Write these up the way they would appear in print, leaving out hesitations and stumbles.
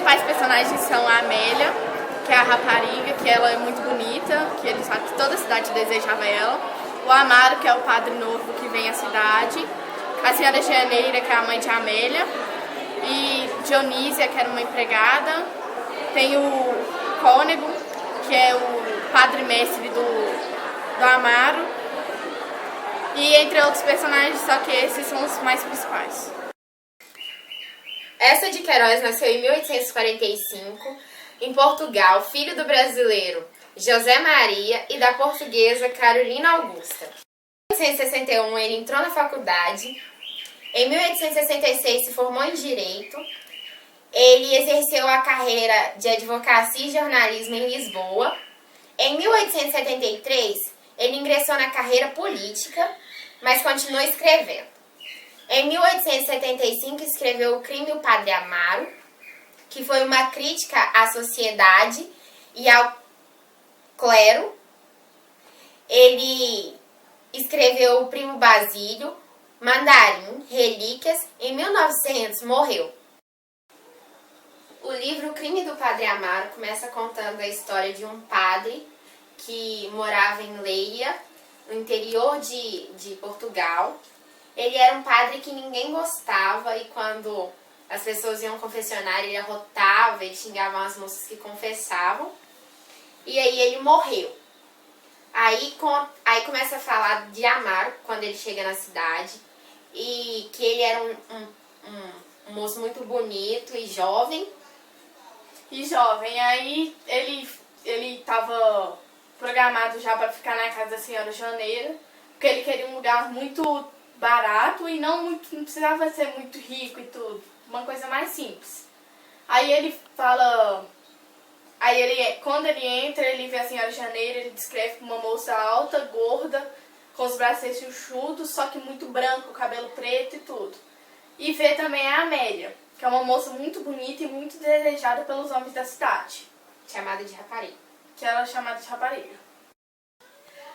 principais personagens são a Amélia, que é a rapariga, que ela é muito bonita, que ele sabe que toda a cidade desejava ela. O Amaro, que é o padre novo que vem à cidade. A senhora Janeira, que é a mãe de Amélia. E Dionísia, que era uma empregada. Tem o Cônego, que é o padre mestre do Amaro. E entre outros personagens, só que esses são os mais principais. Essa de Queiroz nasceu em 1845, em Portugal, filho do brasileiro José Maria e da portuguesa Carolina Augusta. Em 1861 ele entrou na faculdade. Em 1866 se formou em Direito. Ele exerceu a carreira de advocacia e jornalismo em Lisboa. Em 1873 ele ingressou na carreira política, mas continuou escrevendo. Em 1875 escreveu O Crime do Padre Amaro, que foi uma crítica à sociedade e ao clero. Ele escreveu O Primo Basílio, Mandarim, Relíquias. Em 1900 morreu. O livro O Crime do Padre Amaro começa contando a história de um padre que morava em Leia, no interior de Portugal. Ele era um padre que ninguém gostava e quando as pessoas iam confessionar, ele arrotava e xingava as moças que confessavam. E aí ele morreu. Aí começa a falar de Amaro, quando ele chega na cidade, e que ele era um moço muito bonito e jovem. Aí ele estava programado já para ficar na casa da senhora Janeira, porque ele queria um lugar muito barato e não precisava ser muito rico e tudo, uma coisa mais simples. Quando ele entra, ele vê a senhora Janeira, ele descreve uma moça alta, gorda, com os braços chuchudos, só que muito branco, cabelo preto e tudo. E vê também a Amélia, que é uma moça muito bonita e muito desejada pelos homens da cidade. Chamada de rapariga. Que ela é chamada de rapariga.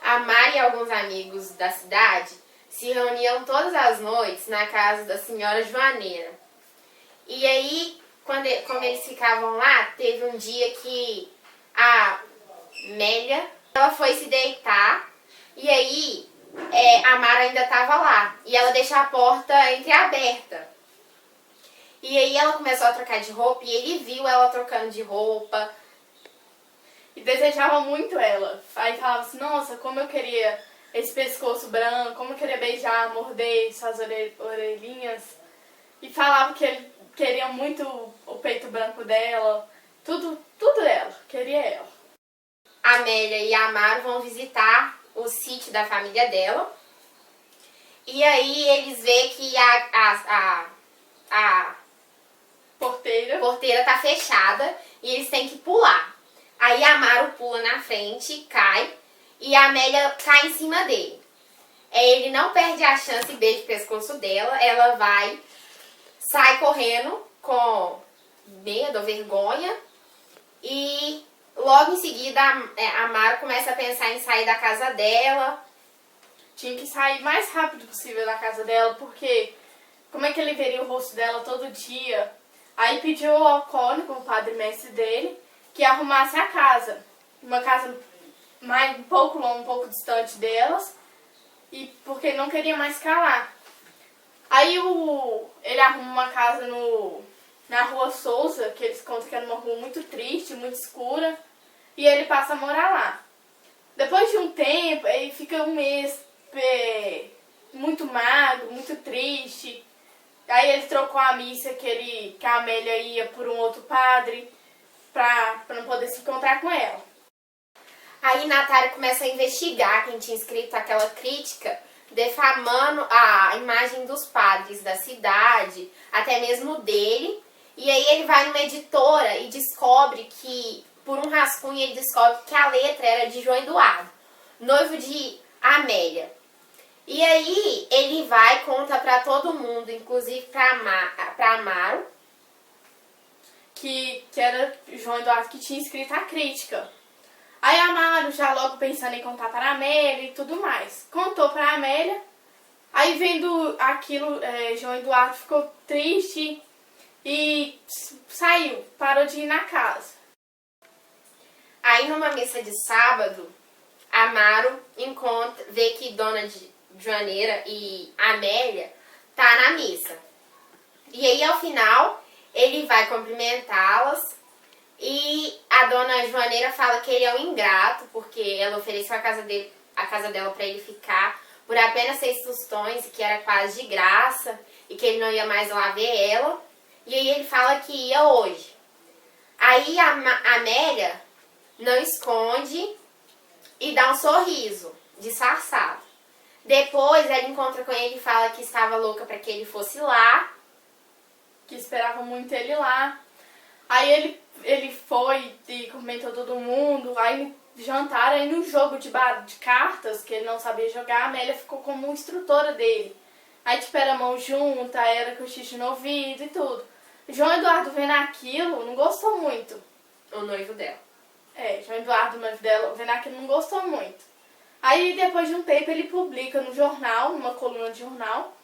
Amaro e alguns amigos da cidade se reuniam todas as noites na casa da senhora Joaneira. E aí, quando eles ficavam lá, teve um dia que a Amélia, ela foi se deitar e aí Amaro ainda estava lá. E ela deixou a porta entreaberta. E aí ela começou a trocar de roupa e ele viu ela trocando de roupa. E desejava muito ela. Aí falava assim, nossa, como eu queria esse pescoço branco, como eu queria beijar, morder suas orelhinhas. E falava que ele queria muito o peito branco dela, tudo dela, queria ela. Amélia e Amaro vão visitar o sítio da família dela. E aí eles veem que a porteira tá fechada e eles têm que pular. Aí Amaro pula na frente, cai, e a Amélia cai em cima dele. Ele não perde a chance e beija o pescoço dela, ela sai correndo com medo ou vergonha, e logo em seguida Amaro começa a pensar em sair da casa dela. Tinha que sair mais rápido possível da casa dela, porque como é que ele veria o rosto dela todo dia? Aí pediu ao Cônego, o padre mestre dele, que arrumasse a casa. Uma casa um pouco distante delas, e porque não queria mais ficar lá. Aí ele arruma uma casa na Rua Souza, que eles contam que era uma rua muito triste, muito escura, e ele passa a morar lá. Depois de um tempo, ele fica um mês muito magro, muito triste. Aí ele trocou a missa que a Amélia ia por um outro padre, pra não poder se encontrar com ela. Aí Natália começa a investigar quem tinha escrito aquela crítica, defamando a imagem dos padres da cidade, até mesmo dele. E aí ele vai numa editora e descobre que, por um rascunho, ele descobre que a letra era de João Eduardo, noivo de Amélia. E aí ele vai e conta pra todo mundo, inclusive pra Amaro, que era João Eduardo que tinha escrito a crítica. Aí Amaro, já logo pensando em contar para a Amélia e tudo mais, contou para a Amélia. Aí vendo aquilo, João Eduardo ficou triste e saiu, parou de ir na casa. Aí numa missa de sábado, Amaro vê que Dona Joaneira e Amélia tá na missa. E aí ao final ele vai cumprimentá-las e a Dona Joaneira fala que ele é um ingrato porque ela ofereceu a casa dela para ele ficar por apenas 6 tostões, que era quase de graça e que ele não ia mais lá ver ela. E aí ele fala que ia hoje. Aí a Amélia não esconde e dá um sorriso disfarçado. Depois ela encontra com ele e fala que estava louca para que ele fosse lá. Que esperava muito ele lá. Aí ele foi e comentou todo mundo. Aí jantaram, aí no jogo de cartas, que ele não sabia jogar, a Amélia ficou como instrutora dele. Aí tipo, era mão junta, era cochicho no ouvido e tudo. João Eduardo vendo aquilo, não gostou muito. O noivo dela. João Eduardo, o noivo dela, vendo aquilo, não gostou muito. Aí depois de um tempo ele publica no jornal, numa coluna de jornal,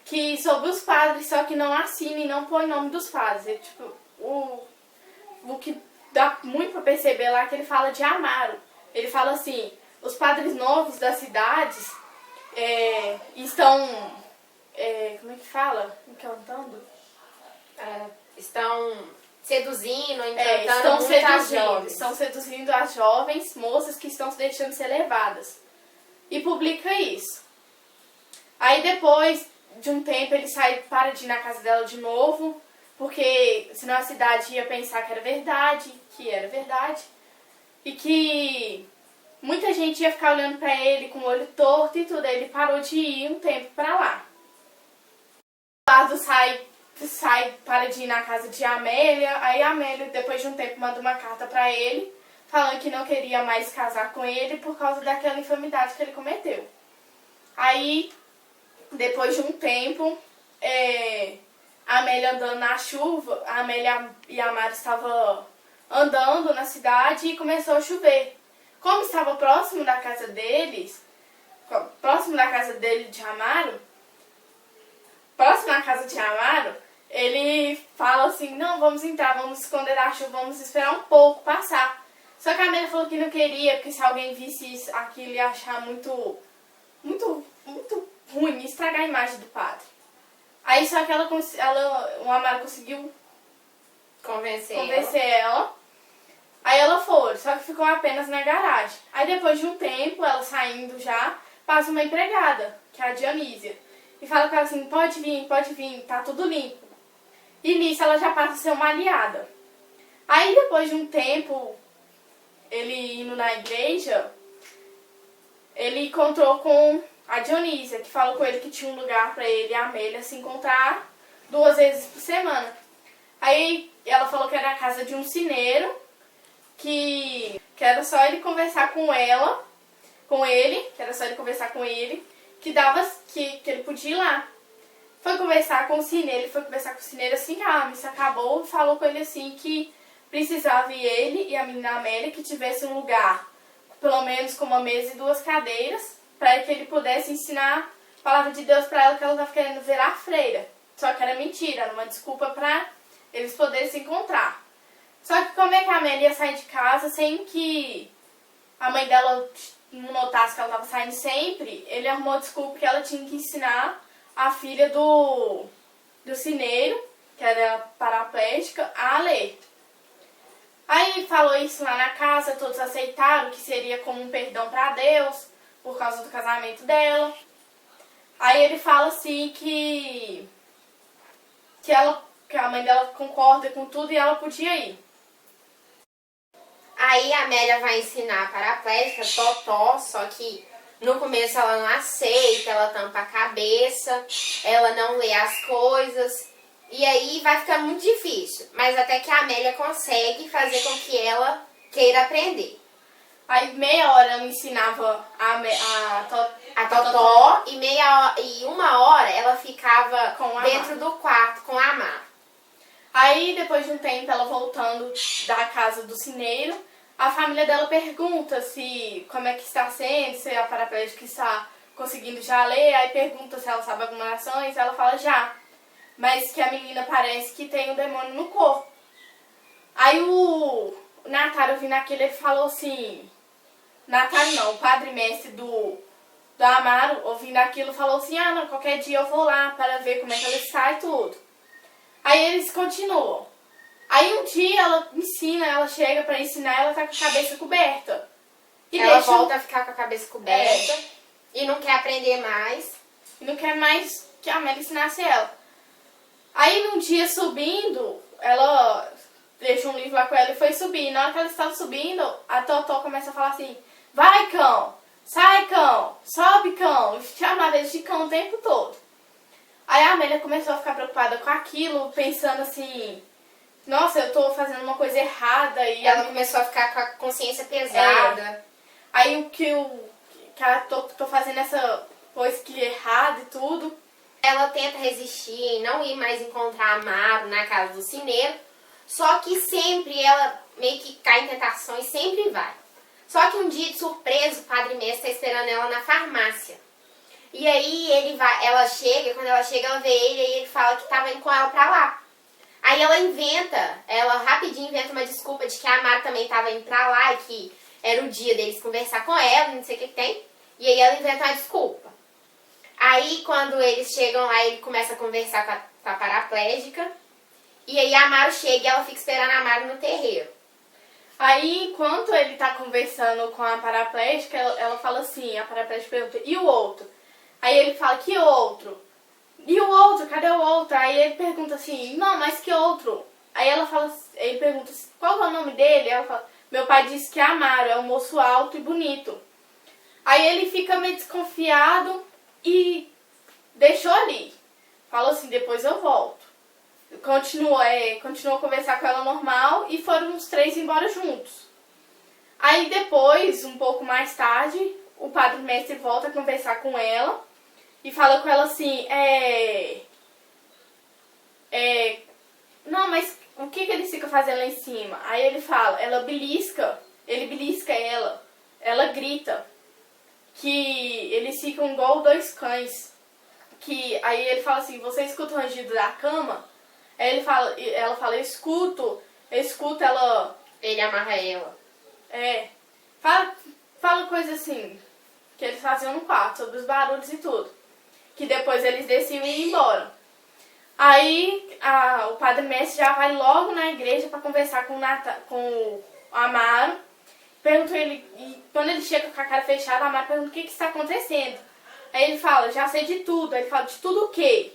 que sobre os padres, só que não assina e não põe o nome dos padres. É, tipo, o que dá muito pra perceber lá é que ele fala de Amaro. Ele fala assim, os padres novos das cidades estão... como é que fala? Encantando? Estão seduzindo, encantando muitas jovens. Estão seduzindo as jovens moças que estão se deixando ser levadas. E publica isso. Aí depois de um tempo ele para de ir na casa dela de novo, porque senão a cidade ia pensar que era verdade, e que muita gente ia ficar olhando pra ele com o olho torto e tudo. Aí ele parou de ir um tempo pra lá. O Eduardo para de ir na casa de Amélia. Aí a Amélia, depois de um tempo, manda uma carta pra ele, falando que não queria mais casar com ele por causa daquela infamidade que ele cometeu. Aí, depois de um tempo, a Amélia andando na chuva, a Amélia e a Amaro estavam andando na cidade e começou a chover. Como estava próximo da casa dele de Amaro, ele fala assim, não, vamos entrar, vamos esconder da chuva, vamos esperar um pouco passar. Só que a Amélia falou que não queria, porque se alguém visse isso, aquilo ia achar muito, muito, muito ruim, ia estragar a imagem do padre. Aí só que o Amaro conseguiu convencer ela. Aí ela foi, só que ficou apenas na garagem. Aí depois de um tempo, ela saindo já, passa uma empregada, que é a Dionísia. E fala com ela assim, pode vir, tá tudo limpo. E nisso ela já passa a ser uma aliada. Aí depois de um tempo, ele indo na igreja, ele encontrou com a Dionísia, que falou com ele que tinha um lugar pra ele e a Amélia se encontrar 2 vezes por semana. Aí ela falou que era a casa de um sineiro, que era só ele conversar com ele, que ele podia ir lá. Foi conversar com o sineiro assim que a missa acabou e falou com ele assim que precisava ele e a menina Amélia que tivesse um lugar, pelo menos com uma mesa e 2 cadeiras, para que ele pudesse ensinar a palavra de Deus para ela, que ela estava querendo virar freira. Só que era mentira, era uma desculpa para eles poderem se encontrar. Só que como é que a Amélia ia sair de casa sem que a mãe dela não notasse que ela estava saindo sempre? Ele arrumou desculpa que ela tinha que ensinar a filha do sineiro, que era paraplégica, a ler. Aí falou isso lá na casa, todos aceitaram que seria como um perdão para Deus, por causa do casamento dela. Aí ele fala assim que a mãe dela concorda com tudo e ela podia ir. Aí a Amélia vai ensinar a paraplégica, Totó, só que no começo ela não aceita, ela tampa a cabeça, ela não lê as coisas, e aí vai ficar muito difícil. Mas até que a Amélia consegue fazer com que ela queira aprender. Aí meia hora ela ensinava a Totó e 1 hora ela ficava dentro do quarto com a Amaro. Aí depois de um tempo ela voltando da casa do sineiro, a família dela pergunta como é que está sendo, se a paraplégica está conseguindo já ler, aí pergunta se ela sabe algumas orações, ela fala já. mas que a menina parece que tem um demônio no corpo. Aí o Natário vindo aquilo, ele falou assim, Natário não, o padre mestre do Amaro, ouvindo aquilo, falou assim, ah não, qualquer dia eu vou lá para ver como é que ela está e tudo. Aí eles continuam. Aí um dia ela ensina, ela chega pra ensinar, ela tá com a cabeça coberta. E ela volta a ficar com a cabeça coberta e não quer aprender mais. E não quer mais que a Amélia ensinasse ela. Aí num dia subindo, ela deixou um livro lá com ela e foi subir. Na hora que ela estava subindo, a Totó começa a falar assim, vai cão, sai cão, sobe cão, chamava eles de cão o tempo todo. Aí a Amélia começou a ficar preocupada com aquilo, pensando assim, nossa, eu tô fazendo uma coisa errada. E ela começou a ficar com a consciência pesada. Aí o que eu tô fazendo essa coisa que é errada e tudo. Ela tenta resistir e não ir mais encontrar a Amaro na casa do cineiro. Só que sempre ela meio que cai em tentação e sempre vai. Só que um dia de surpresa o padre mestre está esperando ela na farmácia. E aí ela chega, quando ela chega ela vê ele e ele fala que tava indo com ela pra lá. Aí ela rapidinho inventa uma desculpa de que a Amaro também tava indo pra lá e que era o dia deles conversar com ela, não sei o que tem. E aí ela inventa uma desculpa. Aí quando eles chegam lá, ele começa a conversar com a paraplégica. E aí a Amaro chega e ela fica esperando a Amaro no terreiro. Aí enquanto ele tá conversando com a paraplégica, ela fala assim, a paraplégica pergunta, e o outro? Aí ele fala, que outro? E o outro? Cadê o outro? Aí ele pergunta assim, não, mas que outro? Aí ele pergunta, qual é o nome dele? Ela fala, meu pai disse que é Amaro, é um moço alto e bonito. Aí ele fica meio desconfiado e deixou ali. Falou assim, depois eu volto. Continuou a conversar com ela normal e foram os três embora juntos. Aí depois, um pouco mais tarde, o padre mestre volta a conversar com ela e fala com ela assim, não, mas o que ele fica fazendo lá em cima? Aí ele fala, ele belisca ela grita, que eles ficam igual dois cães. Aí ele fala assim, você escuta o rangido da cama? Aí ela fala, eu escuto ela... Ele amarra ela. Fala coisa assim, que eles faziam no quarto, sobre os barulhos e tudo. Que depois eles desciam e iam embora. Aí o padre mestre já vai logo na igreja para conversar com o Amaro. Pergunta ele, e quando ele chega com a cara fechada, a Amaro pergunta o que está acontecendo. Aí ele fala, já sei de tudo. Aí ele fala, de tudo o quê?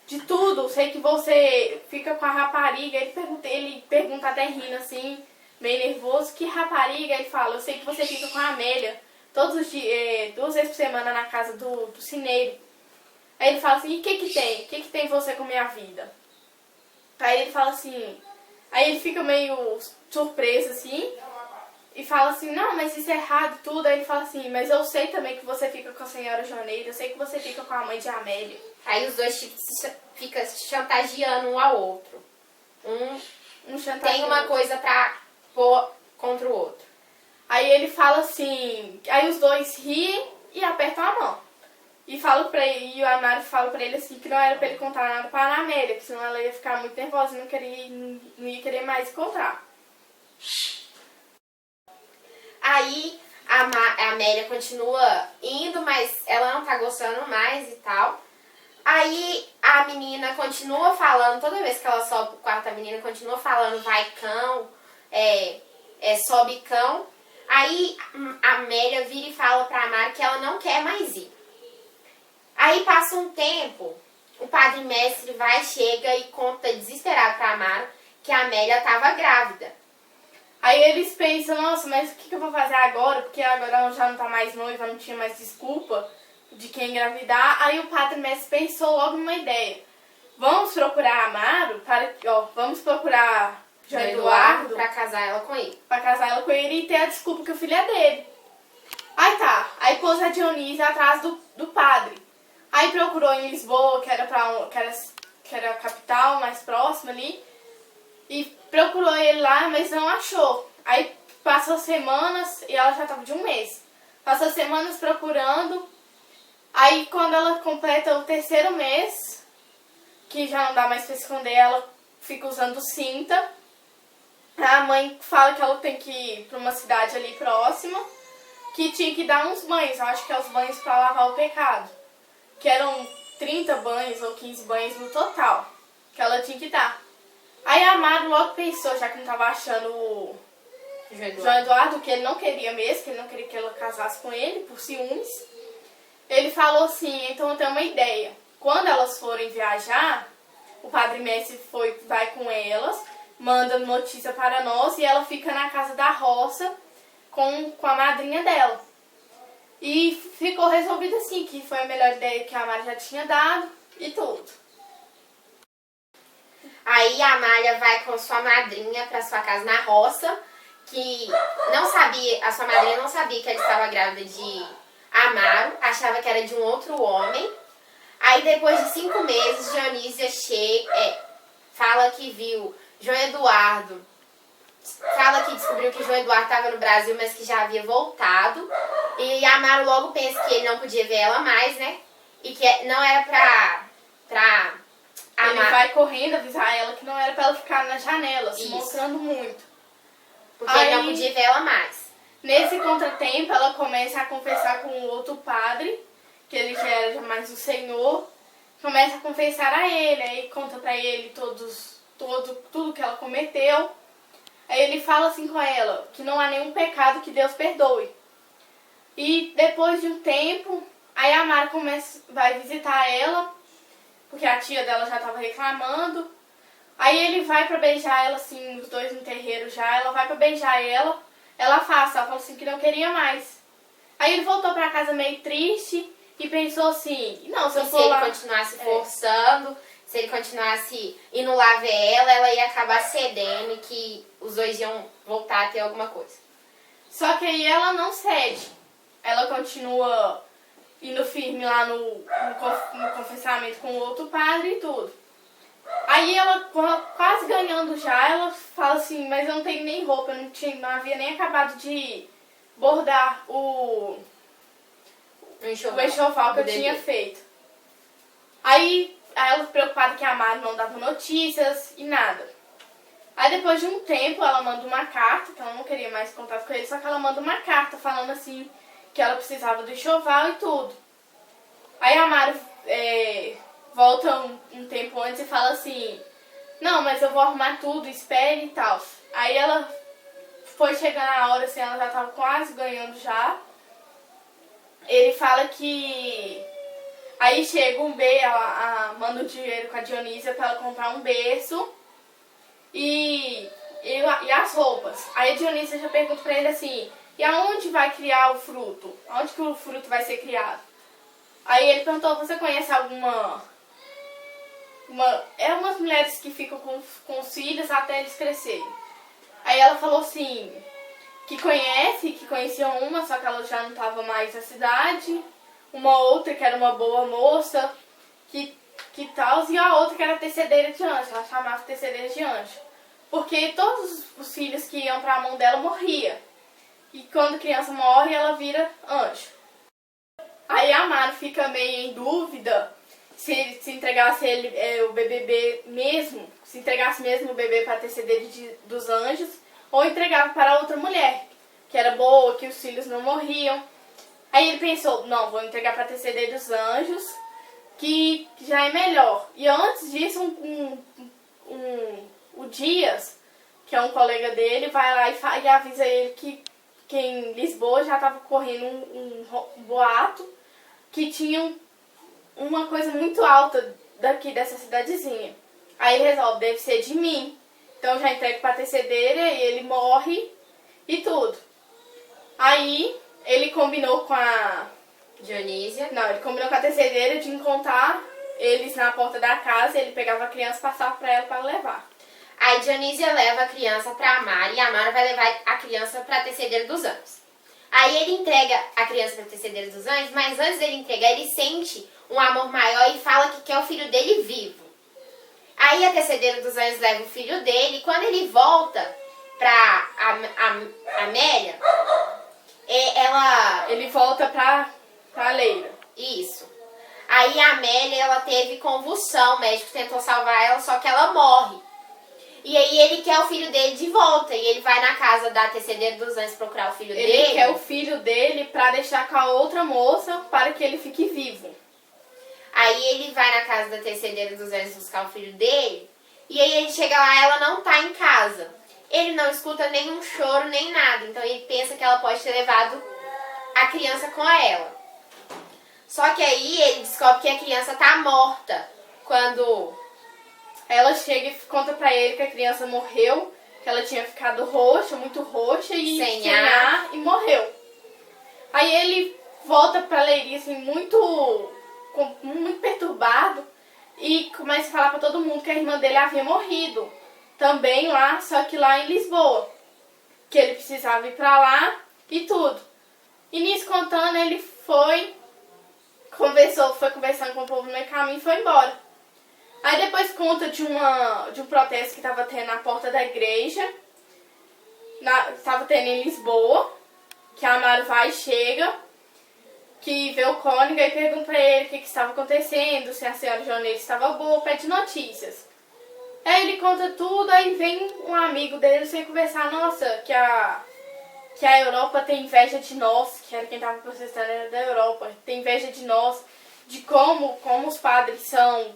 De tudo, sei que você fica com a rapariga. Ele pergunta até rindo assim, meio nervoso, que rapariga? Ele fala, eu sei que você fica com a Amélia todos os dias, 2 vezes por semana na casa do cineiro. Aí ele fala assim, e o que tem? O que tem você com a minha vida? Aí ele fala assim, aí ele fica meio surpreso assim, e fala assim, não, mas isso é errado tudo. Aí ele fala assim, mas eu sei também que você fica com a senhora Joneida, eu sei que você fica com a mãe de Amélia. Aí os dois ficam chantageando um ao outro. Um tem uma coisa pra pôr contra o outro. Aí ele fala assim, aí os dois riem e apertam a mão. E o Amaro fala pra ele assim, que não era pra ele contar nada pra Ana Amélia, porque senão ela ia ficar muito nervosa e não ia querer mais encontrar. Aí a Amélia continua indo, mas ela não tá gostando mais e tal. Aí a menina continua falando, toda vez que ela sobe pro quarto, a menina continua falando, vai cão, sobe cão. Aí a Amélia vira e fala pra Amaro que ela não quer mais ir. Aí passa um tempo, o padre mestre chega e conta desesperado pra Amaro que a Amélia tava grávida. Aí eles pensam, nossa, mas o que eu vou fazer agora? Porque agora ela já não tá mais noiva, não tinha mais desculpa de quem engravidar. Aí o padre mestre pensou logo numa ideia. Vamos procurar Amaro, vamos procurar João Eduardo pra casar ela com ele. Pra casar ela com ele e ter a desculpa que o filho é dele. Aí pôs a Dionísia atrás do padre. Aí procurou em Lisboa, que era a capital mais próxima ali. E procurou ele lá, mas não achou. Aí passou semanas, e ela já estava de 1 mês. Passou semanas procurando. Aí quando ela completa o 3º mês, que já não dá mais pra esconder, ela fica usando cinta. A mãe fala que ela tem que ir pra uma cidade ali próxima, que tinha que dar uns banhos, eu acho que é os banhos pra lavar o pecado. Que eram 30 banhos ou 15 banhos no total, que ela tinha que dar. Aí a Amaro logo pensou, já que não tava achando o João Eduardo, que ele não queria mesmo, que ele não queria que ela casasse com ele, por ciúmes. Ele falou assim, então eu tenho uma ideia. Quando elas forem viajar, o Padre Messi vai com elas, manda notícia para nós e ela fica na casa da roça com a madrinha dela. E ficou resolvido assim, que foi a melhor ideia que a Amália já tinha dado e tudo. Aí a Amália vai com sua madrinha para sua casa na roça, que não sabia, a sua madrinha não sabia que ela estava grávida de Amaro, achava que era de um outro homem. Aí depois de 5 meses, Dionísia fala que viu João Eduardo, fala que descobriu que João Eduardo estava no Brasil, mas que já havia voltado. E Amaro logo pensa que ele não podia ver ela mais, né? E que não era pra Ele vai correndo avisar ela que não era pra ela ficar na janela, se mostrando muito. Porque ele não podia ver ela mais. Nesse contratempo, ela começa a confessar com o outro padre, que ele já era mais o Senhor. Começa a confessar a ele, aí conta pra ele tudo que ela cometeu. Aí ele fala assim com ela, que não há nenhum pecado que Deus perdoe. E depois de um tempo, aí a Mara vai visitar ela, porque a tia dela já estava reclamando. Aí ele vai pra beijar ela, assim, os dois no terreiro já, ela vai pra beijar ela, ela fala assim que não queria mais. Aí ele voltou pra casa meio triste e pensou assim, não, se eu for lá... Se ele continuasse forçando, se ele continuasse indo lá ver ela ia acabar cedendo e que os dois iam voltar a ter alguma coisa. Só que aí ela não cede. Ela continua indo firme lá no confessamento com o outro padre e tudo. Aí ela, quase ganhando já, ela fala assim, mas eu não tenho nem roupa, não havia nem acabado de bordar o enxoval que eu tinha feito. Aí ela preocupada que a Mari não dava notícias e nada. Aí depois de um tempo ela manda uma carta, que ela não queria mais contato com ele, só que ela manda uma carta falando assim que ela precisava do enxoval e tudo. Aí a Mari volta um tempo antes e fala assim, não, mas eu vou arrumar tudo, espere e tal. Aí ela foi chegando a hora, assim, ela já tava quase ganhando já. Ele fala que... Aí chega um berço, ela manda o dinheiro com a Dionísia pra ela comprar um berço e as roupas. Aí a Dionísia já pergunta pra ele assim, e aonde vai criar o fruto? Aonde que o fruto vai ser criado? Aí ele perguntou, você conhece alguma... umas mulheres que ficam com os filhos até eles crescerem. Aí ela falou assim, que conhecia uma, só que ela já não estava mais na cidade. Uma outra que era uma boa moça, que tal, e a outra que era tecedeira de anjo, ela chamava tecedeira de anjo. Porque todos os filhos que iam para a mão dela morriam. E quando a criança morre, ela vira anjo. Aí a Mara fica meio em dúvida se entregasse o bebê mesmo, se entregasse mesmo o bebê para a tecedeira dos anjos, ou entregava para outra mulher, que era boa, que os filhos não morriam. Aí ele pensou, não, vou entregar para a tecedeira dos anjos, que já é melhor. E antes disso, o Dias, que é um colega dele, vai lá e avisa ele que em Lisboa já estava correndo um boato que tinha uma coisa muito alta daqui dessa cidadezinha. Aí ele resolve, deve ser de mim. Então já entrega pra tecedeira e ele morre e tudo. Aí ele combinou com a Dionísia. Não, ele combinou com a tecedeira de encontrar eles na porta da casa, ele pegava a criança e passava pra ela para levar. Aí Dionísia leva a criança pra Amara e a Amara vai levar a criança pra tecedeira dos anjos. Aí ele entrega a criança pra tecedeira dos anjos, mas antes dele entregar, ele sente um amor maior e fala que quer o filho dele vivo. Aí a tecedeira dos anjos leva o filho dele e quando ele volta pra Amélia, ele volta pra Leila. Isso. Aí a Amélia, ela teve convulsão, o médico tentou salvar ela, só que ela morre. E aí ele quer o filho dele de volta, e ele vai na casa da Tecedeira dos Anjos procurar o filho dele. Ele quer o filho dele pra deixar com a outra moça para que ele fique vivo. Aí ele vai na casa da Tecedeira dos Anjos buscar o filho dele, e aí ele chega lá e ela não tá em casa. Ele não escuta nenhum choro, nem nada, então ele pensa que ela pode ter levado a criança com ela. Só que aí ele descobre que a criança tá morta. Quando ela chega e conta pra ele que a criança morreu, que ela tinha ficado roxa, muito roxa e sem ar e morreu. Aí ele volta pra Leiria assim, muito perturbado e começa a falar pra todo mundo que a irmã dele havia morrido. Também lá, só que lá em Lisboa. Que ele precisava ir pra lá e tudo. E nisso contando, ele foi conversando com o povo no meio caminho e foi embora. Aí depois conta de um protesto que estava tendo na porta da igreja. Estava tendo em Lisboa. Que a Amaro vai e chega. Que vê o cônego e pergunta pra ele o que estava acontecendo. Se a senhora Joneide estava boa, pede notícias. Aí ele conta tudo, aí vem um amigo dele sem conversar. Nossa, que a Europa tem inveja de nós, que era quem estava protestando, era da Europa, tem inveja de nós, de como os padres são,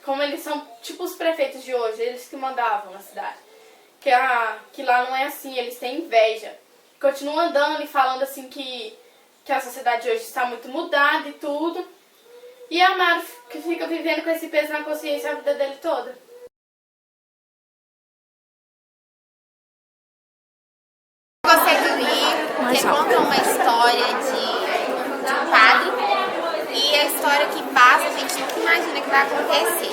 como eles são tipo os prefeitos de hoje, eles que mandavam na cidade. Que lá não é assim, eles têm inveja. Continua andando e falando assim que a sociedade hoje está muito mudada e tudo. E a Amaro que fica vivendo com esse peso na consciência a vida dele toda. Porque conta uma história de um padre e a história que passa, a gente nunca imagina que vai acontecer.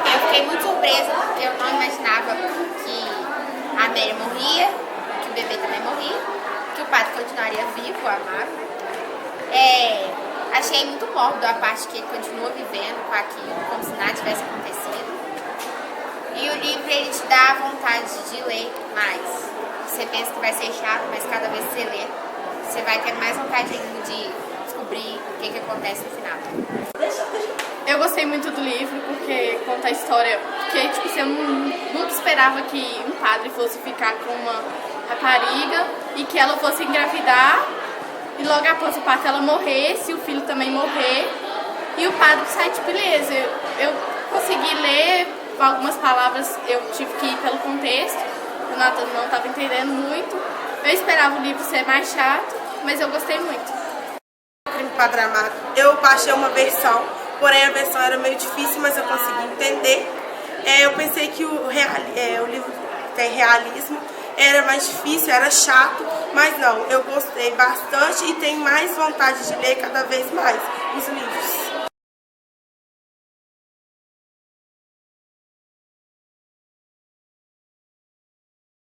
Eu fiquei muito surpresa porque eu não imaginava que a Mary morria, que o bebê também morria, que o padre continuaria vivo, o Amaro. Achei muito mórbido a parte que ele continua vivendo com aquilo, como se nada tivesse acontecido. E o livro ele te dá vontade de ler mais. Você pensa que vai ser chato, mas cada vez que você lê, você vai ter mais vontade ainda de descobrir o que acontece no final. Eu gostei muito do livro porque conta a história, porque tipo, você nunca esperava que um padre fosse ficar com uma rapariga e que ela fosse engravidar e logo após o parto ela morresse, o filho também morrer e o padre sai de beleza. Eu consegui ler algumas palavras, eu tive que ir pelo contexto. O Nathan não estava entendendo muito. Eu esperava o livro ser mais chato, mas eu gostei muito. Crime do Padre Amaro. Eu baixei uma versão, porém a versão era meio difícil, mas eu consegui entender. Eu pensei que o livro tem realismo, era mais difícil, era chato, mas não, eu gostei bastante e tenho mais vontade de ler cada vez mais os livros.